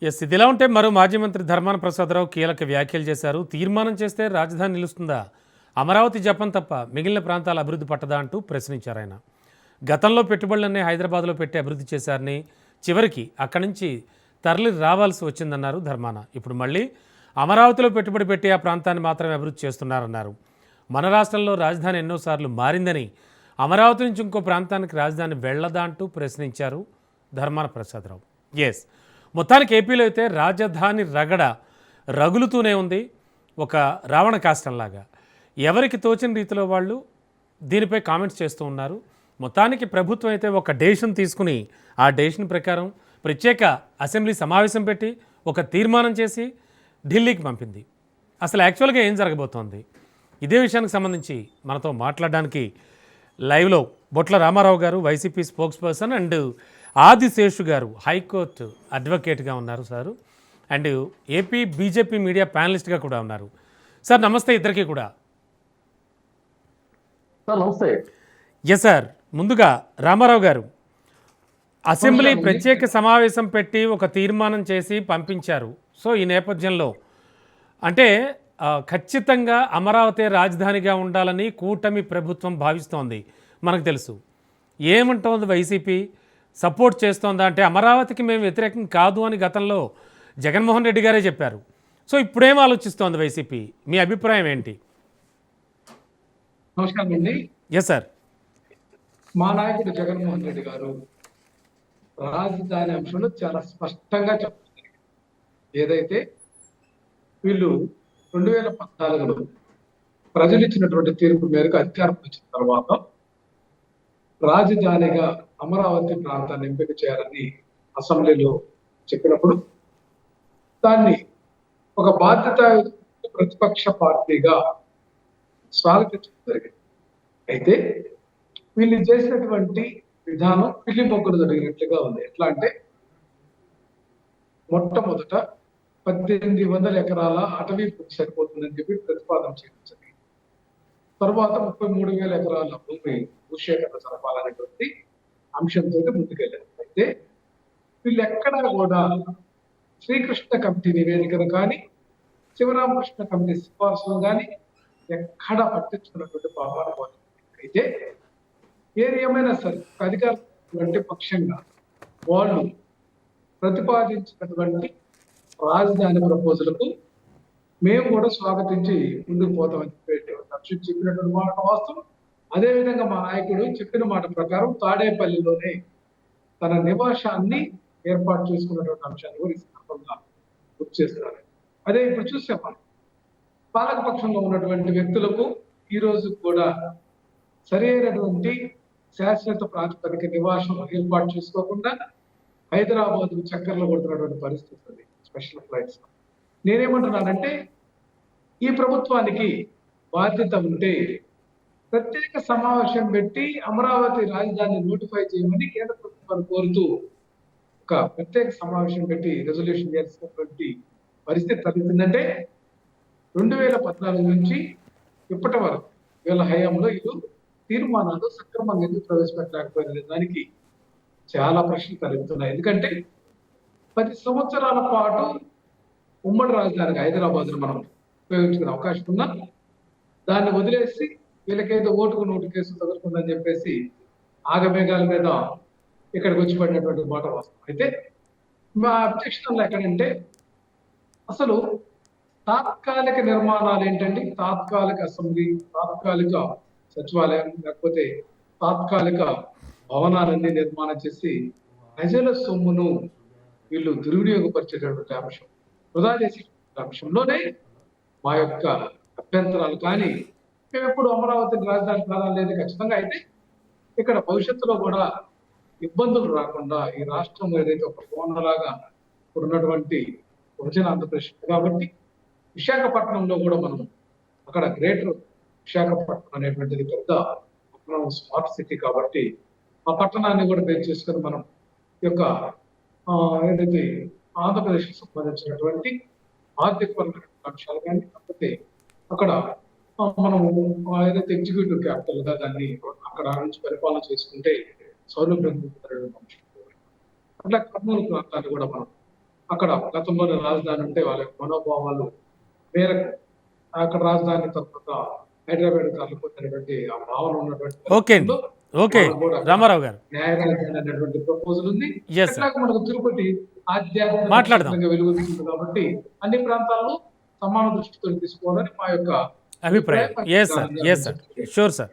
ఇదిలా ఉంటే మరో మాజీ మంత్రి ధర్మాన ప్రసాదరావు కీలక వ్యాఖ్యలు చేశారు. తీర్మానం చేస్తే రాజధాని నిలుస్తుందా, అమరావతి జపం తప్ప మిగిలిన ప్రాంతాల అభివృద్ధి పట్టదా అంటూ ప్రశ్నించారు ఆయన. గతంలో పెట్టుబడులన్నీ హైదరాబాద్లో పెట్టి అభివృద్ధి చేశారని, చివరికి అక్కడి నుంచి తరలి రావాల్సి వచ్చిందన్నారు ధర్మాన. ఇప్పుడు మళ్ళీ అమరావతిలో పెట్టుబడి పెట్టి ఆ ప్రాంతాన్ని మాత్రమే అభివృద్ధి చేస్తున్నారన్నారు. మన రాష్ట్రంలో రాజధాని ఎన్నోసార్లు మారిందని, అమరావతి నుంచి ఇంకో ప్రాంతానికి రాజధాని వెళ్ళదా అంటూ ప్రశ్నించారు ధర్మాన ప్రసాదరావు. మొత్తానికి ఏపీలో అయితే రాజధాని రగడ రగులుతూనే ఉంది, ఒక రావణ కాష్టంలాగా. ఎవరికి తోచిన రీతిలో వాళ్ళు దీనిపై కామెంట్స్ చేస్తూ ఉన్నారు. మొత్తానికి ప్రభుత్వం అయితే ఒక డెసిషన్ తీసుకుని ఆ డెసిషన్ ప్రకారం ప్రత్యేక అసెంబ్లీ సమావేశం పెట్టి ఒక తీర్మానం చేసి ఢిల్లీకి పంపింది. అసలు యాక్చువల్గా ఏం జరగబోతోంది, ఇదే విషయానికి సంబంధించి మనతో మాట్లాడడానికి లైవ్లో బొట్ల రామారావు గారు, YCP spokesperson, and Adiseshu గారు, హైకోర్టు అడ్వకేట్గా ఉన్నారు sir, and AP BJP media ప్యానలిస్ట్గా కూడా ఉన్నారు. సార్ నమస్తే ఇద్దరికి కూడా. నమస్తే. సార్, ముందుగా రామారావు గారు, అసెంబ్లీ ప్రత్యేక సమావేశం పెట్టి ఒక తీర్మానం చేసి పంపించారు. సో ఈ నేపథ్యంలో అంటే ఖచ్చితంగా అమరావతి రాజధానిగా ఉండాలని కూటమి ప్రభుత్వం భావిస్తోంది, మనకు తెలుసు. ఏమంటోంది వైసీపీ, సపోర్ట్ చేస్తోందా? అంటే అమరావతికి మేము వ్యతిరేకం కాదు అని గతంలో జగన్మోహన్ రెడ్డి గారే చెప్పారు. సో ఇప్పుడేం ఆలోచిస్తోంది వైసీపీ, మీ అభిప్రాయం ఏంటి? నమస్కారం అండి. సార్, మా నాయకుడు జగన్మోహన్ రెడ్డి గారు రాజధాని అంశంలో చాలా స్పష్టంగా చెప్తున్నారు. ఏదైతే వీళ్ళు 2014లో ప్రజలు ఇచ్చినటువంటి తీర్పు మేరకు అధికారం వచ్చిన తర్వాత రాజధానిగా అమరావతి ప్రాంతాన్ని ఎంపిక చేయాలని అసెంబ్లీలో చెప్పినప్పుడు దాన్ని ఒక బాధ్యత ప్రతిపక్ష పార్టీగా స్వాగతించడం జరిగింది. అయితే వీళ్ళు చేసినటువంటి విధానం పిల్లి మొగ్గులు జరిగినట్లుగా ఉంది. ఎట్లా అంటే మొట్టమొదట 1800 ఎకరాల అటవీ భూమి సరిపోతుందని చెప్పి ప్రతిపాదన చేయించింది. తర్వాత 33,000 ఎకరాల భూమి భూసేకరణ జరపాలనేటువంటి అంశంతో ముందుకెళ్ళారు. అయితే వీళ్ళు ఎక్కడా కూడా శ్రీకృష్ణ కమిటీ నివేదికను కానీ, శివరామకృష్ణ కమిటీ సిఫార్సులు కానీ ఎక్కడ పట్టించుకున్నటువంటి పాపాలు. అయితే ఏది ఏమైనా సరే అధికారులు పక్షంగా వాళ్ళు ప్రతిపాదించినటువంటి రాజధాని ప్రపోజల్కు మేము కూడా స్వాగతించి ముందుకు పోతామని చెప్పినటువంటి మాట వాస్తవం. అదేవిధంగా మా నాయకుడు చెప్పిన మాట ప్రకారం తాడేపల్లిలోనే తన నివాసాన్ని ఏర్పాటు చేసుకున్నటువంటి అంశాన్ని కూడా ఈ సందర్భంగా గుర్తు చేస్తున్నారు. అదే ఇప్పుడు చూసాం, మనం పాలక పక్షంలో ఉన్నటువంటి వ్యక్తులకు ఈ రోజు కూడా సరైనటువంటి శాశ్వత ప్రాతిపదిక నివాసం ఏర్పాటు చేసుకోకుండా హైదరాబాద్ చక్కర్లు కొడుతున్నటువంటి పరిస్థితి ఉంది స్పెషల్ ఫ్లైట్స్. నేనేమంటున్నానంటే ఈ ప్రభుత్వానికి బాధ్యత ఉంటే ప్రత్యేక సమావేశం పెట్టి అమరావతి రాజధాని నోటిఫై చేయమని కేంద్ర ప్రభుత్వాన్ని కోరుతూ ఒక ప్రత్యేక సమావేశం పెట్టి రెజల్యూషన్ చేసినటువంటి పరిస్థితి తగ్గుతుందంటే 2014 నుంచి ఇప్పటి వరకు వీళ్ళ హయాంలో ఇది తీర్మానాలు సక్రమంగా ఎందుకు ప్రవేశపెట్టలేకపోయిన దానికి చాలా ప్రశ్నలు కలుగుతున్నాయి. ఎందుకంటే 10 సంవత్సరాల పాటు ఉమ్మడి రాజధానిగా హైదరాబాద్ మనం ఉపయోగించుకునే అవకాశం ఉన్నా దాన్ని వదిలేసి వీళ్ళకేదో ఓటుకు నోటు కేసు తగులుతుందని చెప్పేసి ఆగమేఘాల మీద ఇక్కడికి వచ్చి పడినటువంటి మాట వస్తుంది. అయితే మా అబ్జెక్షన్ ఎక్కడంటే అసలు తాత్కాలిక నిర్మాణాలు ఏంటండి, తాత్కాలిక అసెంబ్లీ, తాత్కాలిక సచివాలయం, లేకపోతే తాత్కాలిక భవనాలన్నీ నిర్మాణం చేసి ప్రజల సొమ్మును వీళ్ళు దుర్వినియోగపరిచేటటువంటి అంశం, వృధా చేసే అంశంలోనే మా యొక్క అభ్యంతరాలు. కానీ మేము ఎప్పుడు అమరావతి రాజధాని కాలం లేదు ఖచ్చితంగా. అయితే ఇక్కడ భవిష్యత్తులో కూడా ఇబ్బందులు రాకుండా ఈ రాష్ట్రం ఏదైతే ఒక కోనలాగా ఉన్నటువంటి విభజన ఆంధ్రప్రదేశ్ కాబట్టి విశాఖపట్నంలో కూడా మనం అక్కడ గ్రేటర్ విశాఖపట్నం అనేటువంటిది పెద్ద స్మార్ట్ సిటీ కాబట్టి ఆ పట్టణాన్ని కూడా బేస్ చేసుకొని మనం ఈ యొక్క ఏదైతే ఆంధ్రప్రదేశ్కి సంబంధించినటువంటి ఆర్థికపరమైన అంశాలు కానీ, కాకపోతే అక్కడ మనము ఏదైతే ఎగ్జిక్యూటివ్ క్యాపిటల్ గా దాన్ని అక్కడ నుంచి పరిపాలన చేసుకుంటే సౌలభ్యం అట్లా కర్నూలు ప్రాంతాన్ని కూడా మనం అక్కడ గతంలోనే రాజధాని ఉంటే వాళ్ళ యొక్క మనోభావాలు మేరకు అక్కడ రాజధాని తర్వాత హైదరాబాద్ తరలిపోతున్నటువంటి ఆ భావన ఉన్నటువంటి ఓకే అండి. ఓకే వాళ్ళకు కూడా రామారావు గారు. న్యాయ రాజధాని అనేటువంటి ప్రపోజల్ ఉంది. Yes sir. అట్లాగే మనకు తిరుపతి ఆధ్యాత్మిక మాట్లాడదాం. క్షేత్రంగా వెలుగొందుతుంది కాబట్టి అన్ని ప్రాంతాల్లో సమాన దృష్టితో తీసుకోవాలని మా యొక్క అభిప్రాయం. Yes sir. Yes sir. Sure sir.